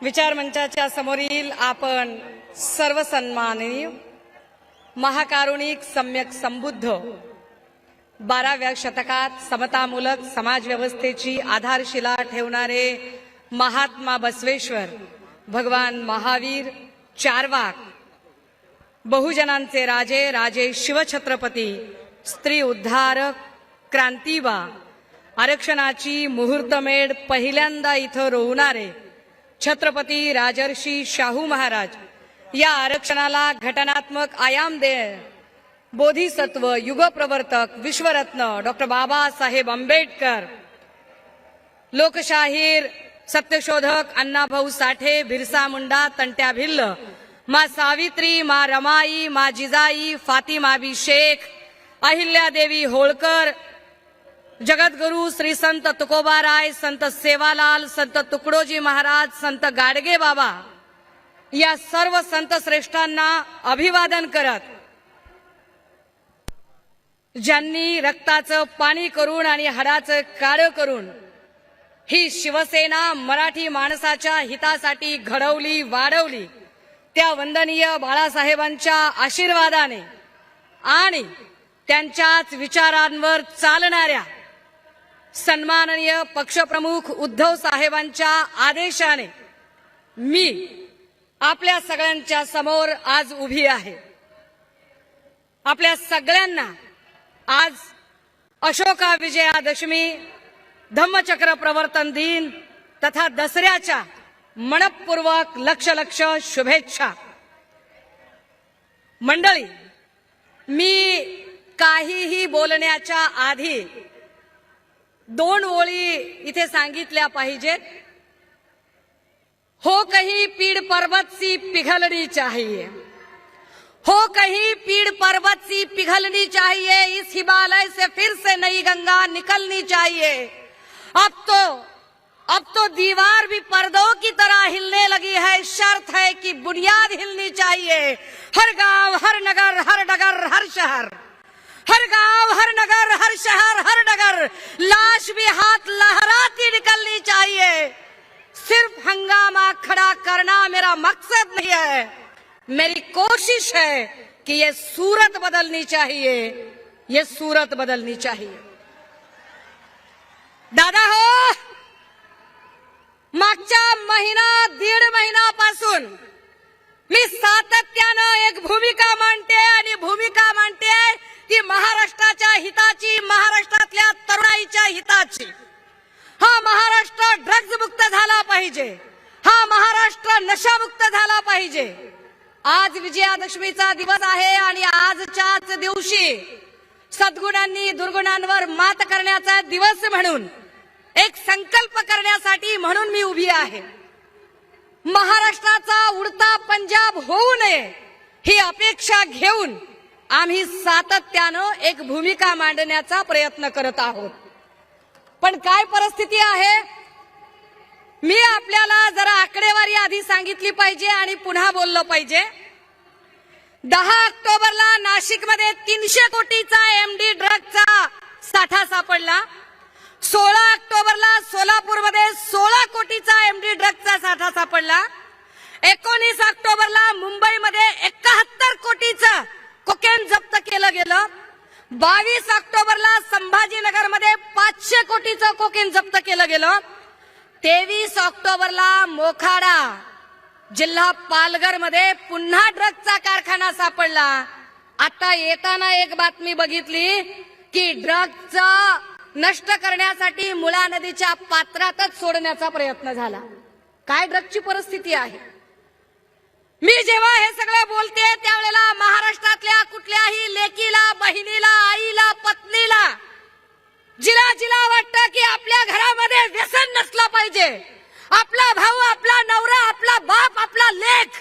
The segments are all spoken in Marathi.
विचार मंचाच्या समोरील आपण सर्व सन्माननीय महाकारुणिक सम्यक संबुद्ध 12व्या शतकात समतामूलक समाज व्यवस्थेची आधारशिला ठेवणारे महात्मा बसवेश्वर, भगवान महावीर, चारवाक, बहुजनांचे राजे, राजे शिवछत्रपती, स्त्री उद्धारक, क्रांतीबा, आरक्षणाची मुहूर्तमेढ पहिल्यांदा इथं रोवणारे छत्रपती राजर्षी शाहू महाराज, या आरक्षणाला घटनात्मक आयाम दे बोधिसत्व, युगप्रवर्तक, विश्वरत्न डॉक्टर बाबासाहेब आंबेडकर, लोकशाहीर, सत्यशोधक अण्णाभाऊ साठे, बिरसा मुंडा, तंट्या भिल्ल, मा सावित्री, मा रमाई, मा जिजाई, फातिमा बी शेख, अहिल्यादेवी होळकर, जगद्गुरु श्री संत तुकोबाराय, संत सेवालाल, संत तुकडोजी महाराज, संत गाडगे बाबा, या सर्व संत श्रेष्ठांना अभिवादन करत, ज्यांनी रक्ताचं पाणी करून आणि हाडाचं काळं करून ही शिवसेना मराठी माणसाच्या हितासाठी घडवली, वाढवली, त्या वंदनीय बाळासाहेबांच्या आशीर्वादाने आणि त्यांच्याच विचारांवर चालणाऱ्या सन्माननीय पक्षप्रमुख उद्धव साहेबांच्या आदेशाने मी आपल्या सगळ्यांच्या समोर आज उभी आहे. आपल्या सगळ्यांना आज अशोका विजयादशमी, धम्मचक्र प्रवर्तन दिन तथा दसऱ्याच्या मनपूर्वक लक्ष शुभेच्छा. मंडळी, मी काहीही बोलण्याच्या आधी 2 ओळी इथे सांगितल्या पाहिजेत. हो कहीं पीड़ पर्वत सी पिघलनी चाहिए, हो कहीं पीड़ पर्वत सी पिघलनी चाहिए, इस हिमालय से फिर से नई गंगा निकलनी चाहिए. अब तो दीवार भी पर्दों की तरह हिलने लगी है, शर्त है कि बुनियाद हिलनी चाहिए. हर गांव, हर नगर, हर डगर, हर शहर, हर गांव, हर नगर, हर शहर, हर डगर, लाश भी हाथ लहराती निकलनी चाहिए. सिर्फ हंगामा खड़ा करना मेरा मकसद नहीं है, मेरी कोशिश है कि ये सूरत बदलनी चाहिए, ये सूरत बदलनी चाहिए. दादा हो, मागच्या दीड महिन्यापासून मी सातत्यानं एक भूमिका मांडते आणि भूमिका मांडते ती महाराष्ट्राच्या हिताची, महाराष्ट्रातल्या तरुणाईच्या हिताची. हा महाराष्ट्र ड्रग्ज मुक्त झाला पाहिजे, हा महाराष्ट्र नशामुक्त झाला पाहिजे. आज विजयादशमीचा दिवस आहे आणि आजच्याच दिवशी सद्गुणांनी दुर्गुणांवर मात करण्याचा दिवस म्हणून एक संकल्प करण्यासाठी म्हणून मी उभी आहे. महाराष्ट्राचा उडता पंजाब होऊ नये ही अपेक्षा घेऊन आम्ही सातत्यानं एक भूमिका मांडण्याचा प्रयत्न करत आहोत. पण काय परिस्थिती आहे, मी आपल्याला जरा आकडेवारी आधी सांगितली पाहिजे आणि पुन्हा बोललो पाहिजे. 10 ऑक्टोबरला नाशिकमध्ये 300 कोटीचा एमडी ड्रगचा साठा सापडला. 16 ऑक्टोबरला सोलापूरमध्ये 16 कोटीचा एमडी ड्रगचा साठा सापडला. 19 ऑक्टोबरला मुंबईमध्ये 71 कोटीचं कोकेन जप्त केलं गेलं. 22 ऑक्टोबरला संभाजीनगरमध्ये 500 कोटीचं कोकेन जप्त केलं गेलं. 23 ऑक्टोबरला मोखाडा जिल्हा पालघरमध्ये पुन्हा ड्रगचा कारखाना सापडला. आता येताना एक बातमी बघितली की ड्रगचा नष्ट करण्यासाठी मुळा नदीच्या पात्रातच सोडण्याचा प्रयत्न झाला. काय ड्रगची परिस्थिती आहे. मी जेव्हा हे सगळं बोलते त्यावेळेला महाराष्ट्रातल्या कुठल्याही लेकीला, बहिणीला, आईला, पत्नीला, जिला वाटतं की आपल्या घरामध्ये व्यसन नसलं पाहिजे, आपला भाऊ, आपला नवरा, आपला बाप, आपला लेक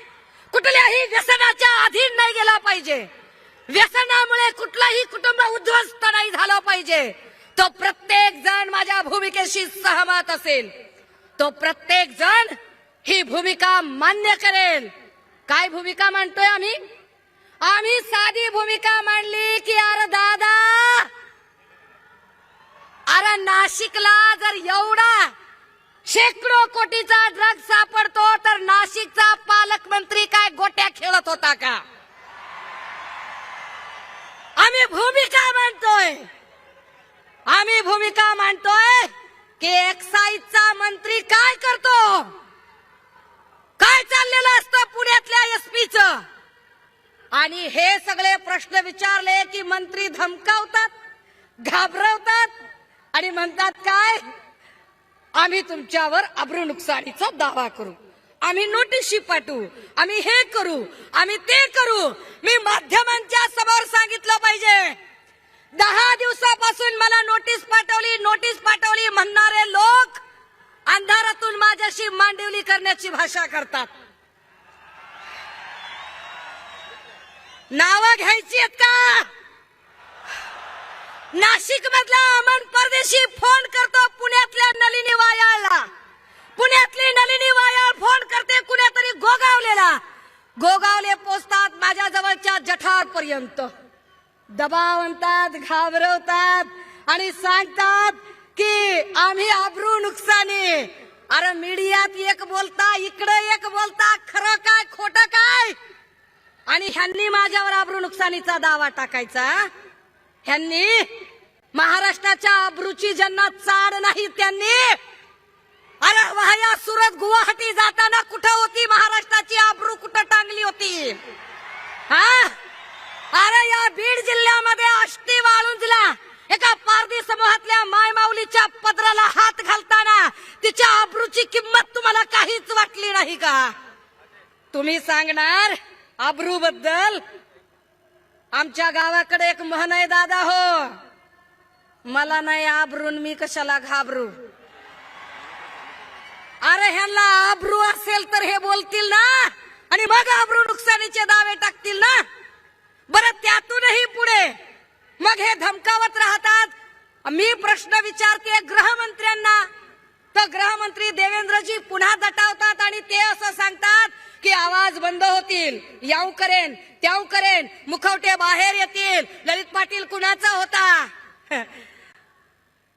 कुठल्याही व्यसनाच्या अधीन नाही गेला पाहिजे, व्यसनामुळे कुठलाही कुटुंब उद्ध्वस्त नाही झालं पाहिजे, तो प्रत्येक जण माझ्या भूमिकेशी सहमत असेल, तो प्रत्येक जण ही भूमिका मान्य करेल. काय भूमिका मांडतोय आम्ही साधी भूमिका मांडली की अरे दादा, अरे नाशिकला जर एवढा शेकडो कोटीचा ड्रग सापडतो तर आणि हे सगळे प्रश्न विचारले की मंत्री धमकावतात, घाबरवतात आणि म्हणतात काय, आम्ही तुमच्यावर अब्रू नुकसानीचा दावा करू, आम्ही नोटीस पाठवू, आम्ही हे करू, आम्ही ते करू. मी माध्यमांच्या समोर सांगितलं पाहिजे, 10 दिवसापासून मला नोटीस पाठवली म्हणणारे लोक अंधारातून माझ्याशी मांडिवली करण्याची भाषा करतात. नावं घ्यायची आहेत का? नाशिक मधला अमन परदेशी फोन करतो पुण्यातल्या नलिनी वायाळला, पुण्यातली नलिनी वायाळ फोन करते कुणीतरी गोगावलेला, गोगावले पोचतात माझ्या जवळच्या जठार पर्यंत, दबाव आणतात, घाबरवतात आणि सांगतात की आम्ही अब्रू नुकसानी. अरे मीडियात एक बोलता, इकडे एक बोलता, खरं काय खोटं काय? आणि ह्यांनी माझ्यावर अब्रू नुकसानीचा दावा टाकायचा. ह्यांनी महाराष्ट्राच्या अब्रूची ज्यांना चाड नाही त्यांनी, अरे वाया सुरत गुवाहाटी जाताना कुठं होती महाराष्ट्राची अब्रू, कुठं टांगली होती? हा, अरे या बीड जिल्ह्यामध्ये आष्टी वाळुंजला एका पारधी समूहातल्या मायमाऊलीच्या पदराला हात घालताना तिच्या अब्रूची किंमत तुम्हाला काहीच वाटली नाही का? तुम्ही सांगणार अब्रू बद्दल? आमच्या गावाकडे एक म्हण आहे दादा हो, मला नाही आबरून मी कशाला घाबरू. अरे ह्यांना आबरू असेल तर हे बोलतील ना, आणि मग आबरू नुकसानीचे दावे टाकतील ना. बरं त्यातूनही पुढे मग हे धमकावत राहतात. मी प्रश्न विचारते गृहमंत्र्यांना, तर गृहमंत्री देवेंद्रजी पुन्हा दटावतात आणि ते असं सांगतात की आवाज बंद होतील, याव करेन त्याव करेन, मुखवटे बाहेर येतील, ललित पाटील कुणाचा होता?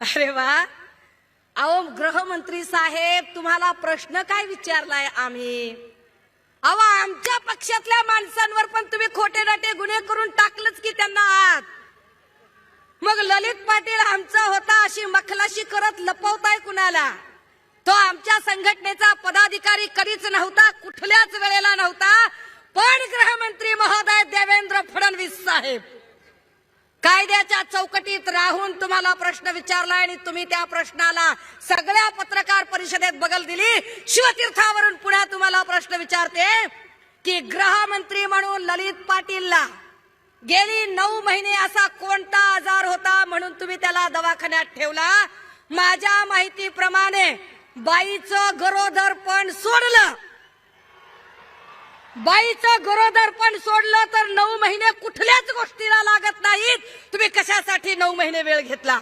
अरे वा, अहो गृहमंत्री साहेब तुम्हाला प्रश्न काय विचारलाय आम्ही? अहो आमच्या पक्षातल्या माणसांवर पण तुम्ही खोटे नाटे गुन्हे करून टाकलंच की त्यांना आत. मग ललित पाटील आमचा होता अशी मखलाशी करत लपवताय कुणाला? तो आमच्या संघटनेचा पदाधिकारी कधीच नव्हता, कुठल्याच वेळेला नव्हता. पण गृहमंत्री महोदय देवेंद्र फडणवीस साहेब कायद्याच्या चौकटीत राहून तुम्हाला प्रश्न विचारला आणि तुम्ही त्या प्रश्नाला सगळ्या पत्रकार परिषदेत बगल दिली. शिवतीर्थावरून पुन्हा तुम्हाला प्रश्न विचारते की गृहमंत्री म्हणून ललित पाटीलला गेली 9 महिने असा कोणता आजार होता म्हणून तुम्ही त्याला दवाखान्यात ठेवला? माझ्या माहितीप्रमाणे बाईचं गरोदरपण सोडलं, बाईचं गरोदरपण सोडलं तर 9 महिने कुठल्याच गोष्टीला लागत नाहीत. तुम्ही कशासाठी 9 महिने वेळ घेतला?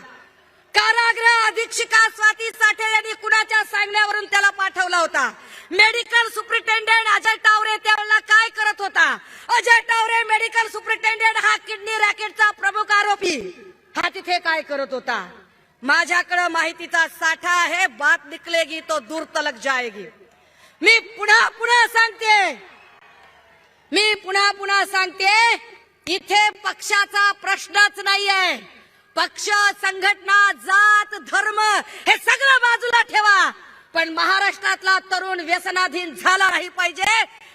कारागृह अधीक्षिका स्वाती साठे यांनी कुणाच्या सांगण्यावरून त्याला पाठवला होता? मेडिकल सुप्रिंटेंडेंट अजय टावरे त्यावेळेला काय करत होता? अजय टावरे मेडिकल सुप्रिंटेंडेंट हा किडनी रॅकेटचा प्रमुख आरोपी, हा तिथे काय करत होता? माझ्याकडे माहितीचा साठा आहे, बात निकलेगी तो दूर तलक जाएगी. मी पुन्हा सांगते, इथे पक्षाचा प्रश्नच नाहीये. पक्ष, संघटना, जात, धर्म हे सगळं बाजूला ठेवा, पण महाराष्ट्रातला तरुण व्यसनाधीन झाला नाही पाहिजे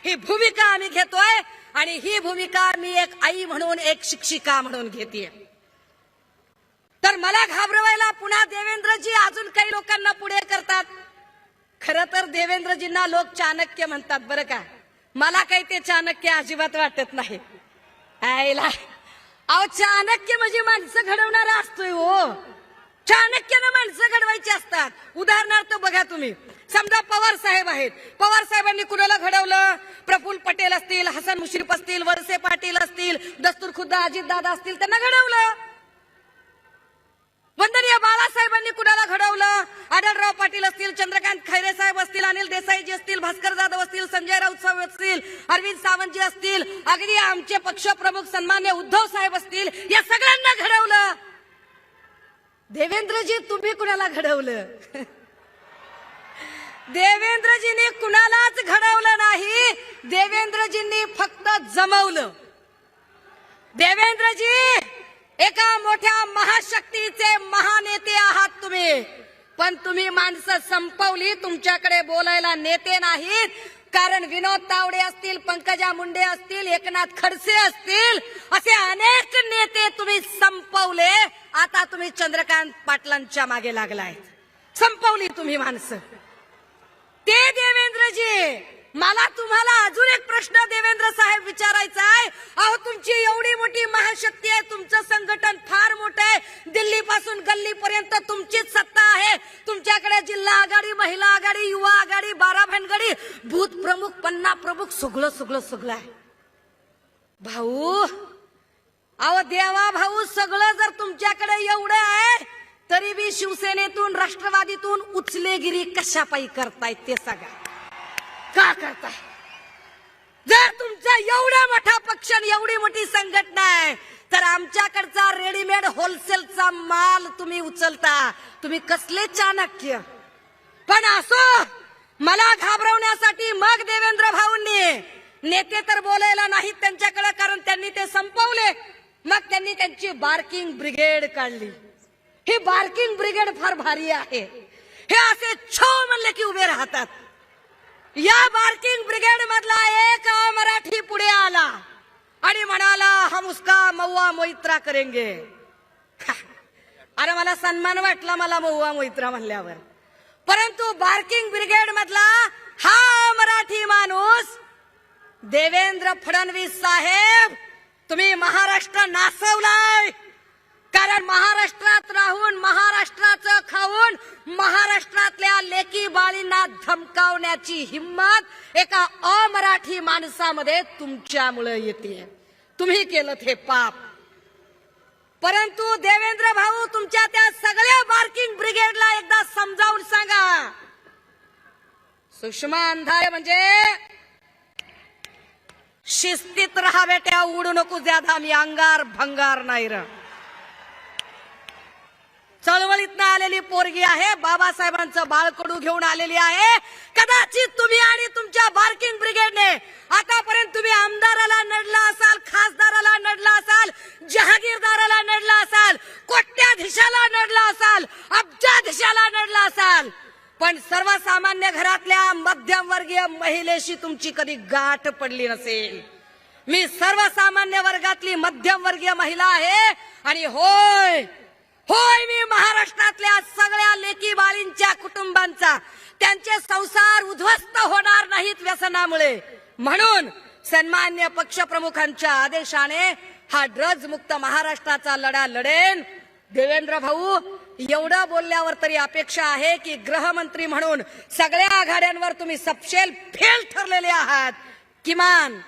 ही भूमिका आम्ही घेतोय. आणि ही भूमिका मी एक आई म्हणून, एक शिक्षिका म्हणून घेतेय. तर मला घाबरवायला पुन्हा देवेंद्रजी अजून काही लोकांना पुढे करतात. खरं तर देवेंद्रजींना लोक चाणक्य म्हणतात बरं का. मला काही ते चाणक्य अजिबात वाटत नाही. आईला अहो चाणक्य म्हणजे माणसं घडवणारा असतोय हो. चाणक्यानं माणसं घडवायची असतात. उदाहरणार्थ बघा तुम्ही, समजा पवार साहेब आहेत, पवार साहेबांनी कुणाला घडवलं? प्रफुल्ल पटेल असतील, हसन मुश्रीफ असतील, वळसे पाटील असतील, दस्तूर खुद्द अजितदादा असतील, त्यांना घडवलं. वंदनीय बाळासाहेबांनी कुणाला घडवलं? आढळराव पाटील असतील, चंद्रकांत खैरे साहेब असतील, अनिल देसाईजी असतील, भास्कर जाधव असतील, संजय राऊत साहेब असतील, अरविंद सावंतजी असतील, अगदी आमचे पक्षप्रमुख सन्मान्य उद्धव साहेब असतील, या सगळ्यांना घडवलं. देवेंद्रजी तुम्ही कुणाला घडवलं? देवेंद्रजींनी कुणालाच घडवलं नाही, देवेंद्रजींनी फक्त जमवलं. देवेंद्रजी एका मोठ्या महाशक्तीचे महानेते आहात तुम्ही, पण तुम्ही माणसं संपवली. तुमच्याकडे बोलायला नेते नाहीत, कारण विनोद तावडे असतील, पंकजा मुंडे असतील, एकनाथ खडसे असतील, असे अनेक नेते तुम्ही संपवले. आता तुम्ही चंद्रकांत पाटलांच्या मागे लागलाय. संपवली तुम्ही माणसं. ते देवेंद्रजी, मला तुम्हाला अजून एक प्रश्न देवेंद्र साहेब विचारायचा आहे. अहो, तुमची एवढी मोठी महाशक्ती आहे, तुमचं संघटन फार मोठं आहे, दिल्ली पासून गल्ली पर्यंत तुमचीच सत्ता आहे. तुमच्याकडे जिल्हा आघाडी, महिला आघाडी, युवा आघाडी, 12 भानगडी, बूथ प्रमुख, पन्ना प्रमुख, सगळं आहे. भाऊ, अहो देवा भाऊ, सगळं जर तुमच्याकडे एवढं आहे तरी बी शिवसेनेतून, राष्ट्रवादीतून उचलेगिरी कशापायी करतायत ते सांगा. का करताय? जर तुमचा एवढा मोठा पक्ष, एवढी मोठी संघटना आहे, तर आमच्याकडचा रेडीमेड होलसेलचा माल तुम्ही उचलता. तुम्ही कसले चाणक्य. पण असो, मला घाबरवण्यासाठी मग देवेंद्र भाऊंनी, नेते तर बोलायला नाहीत त्यांच्याकडे कारण त्यांनी ते संपवले, मग त्यांनी त्यांची बार्किंग ब्रिगेड काढली. ही बार्किंग ब्रिगेड फार भारी आहे. हे असे छो म्हणले की उभे राहतात. या बार्किंग ब्रिगेड मधला एक मराठी पुढे आला आणि म्हणाला, हम उसका महुआ मोइत्रा करेंगे. अरे मला सन्मान वाटला मला महुआ मोइत्रा म्हणल्यावर. परंतु बार्किंग ब्रिगेड मधला हा मराठी माणूस देवेंद्र फडणवीस साहेब, तुम्ही महाराष्ट्र नासवलाय. कारण महाराष्ट्रात राहून, महाराष्ट्राचं खाऊन, महाराष्ट्रातल्या लेकी बाळींना धमकावण्याची हिम्मत एका अमराठी माणसामध्ये तुमच्यामुळे येते. तुम्ही केलं हे पाप. परंतु देवेंद्र भाऊ, तुमच्या त्या सगळ्या बार्किंग ब्रिगेडला एकदा समजावून सांगा. सुषमा अंधारे म्हणजे शिस्तीत राहा बेट्या, उडू नको ज्यादा, मी अंगार भंगार नाही र. चळवळीतनं आलेली पोरगी आहे, बाबासाहेबांचं बाळकडू घेऊन आलेली आहे. कदाचित तुम्ही आणि तुमच्या बार्किंग ब्रिगेडने आतापर्यंत तुम्ही आमदाराला नडला असाल, खासदाराला नडला असाल, जहागीरदाराला नडला असाल, कोट्याधीशाला नडला असाल, अब्जाधीशाला नडला असाल, पण सर्वसामान्य घरातल्या मध्यमवर्गीय महिलेशी तुमची कधी गाठ पडली नसेल. मी सर्वसामान्य वर्गातली मध्यमवर्गीय महिला आहे आणि होय, मी महाराष्ट्रातल्या सगळ्या लेकी बाळींच्या कुटुंबांचा, त्यांचे संसार उद्ध्वस्त होणार नाहीत व्यसनामुळे, म्हणून सन्मान्य पक्षप्रमुखांच्या आदेशाने हा ड्रग्ज मुक्त महाराष्ट्राचा लढा लढेन. देवेंद्र भाऊ, एवढं बोलल्यावर तरी अपेक्षा आहे की गृहमंत्री म्हणून सगळ्या आघाड्यांवर तुम्ही सपशेल फेल ठरलेले आहात. किमान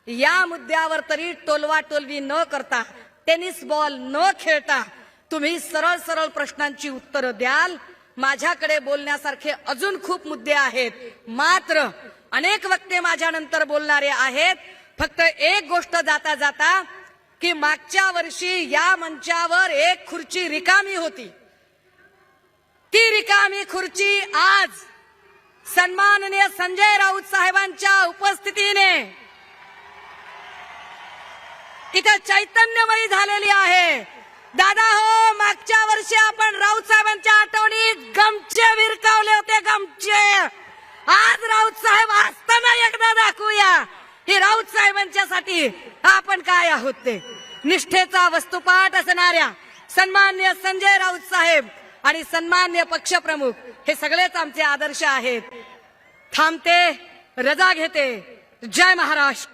या मुद्द्यावर तरी टोलवाटोलवी न करता, टेनिस बॉल न खेळता तुम्ही सरळ सरळ प्रश्नांची उत्तरं द्याल. माझ्याकडे बोलण्यासारखे अजून खूप मुद्दे आहेत, मात्र अनेक वक्ते माझ्यानंतर बोलणारे आहेत. फक्त एक गोष्ट जाता जाता, की मागच्या वर्षी या मंचावर एक खुर्ची रिकामी होती. ती रिकामी खुर्ची आज सन्माननीय संजय राऊत साहेबांच्या उपस्थितीने इथे चैतन्यमयी झालेली आहे. दादा हो, मागच्या वर्षी आपण राऊत साहेबांच्या आठवणीत गमचे विरकावले होते, गमचे. आज राऊत साहेब असताना एकदा दाखवूया ही राऊत साहेबांच्यासाठी आपण काय आहोत ते. निष्ठेचा वस्तुपाठ असणाऱ्या सन्मान्य संजय राऊत साहेब आणि सन्मान्य पक्षप्रमुख हे सगळेच आमचे आदर्श आहेत. थांबते, रजा घेते. जय महाराष्ट्र.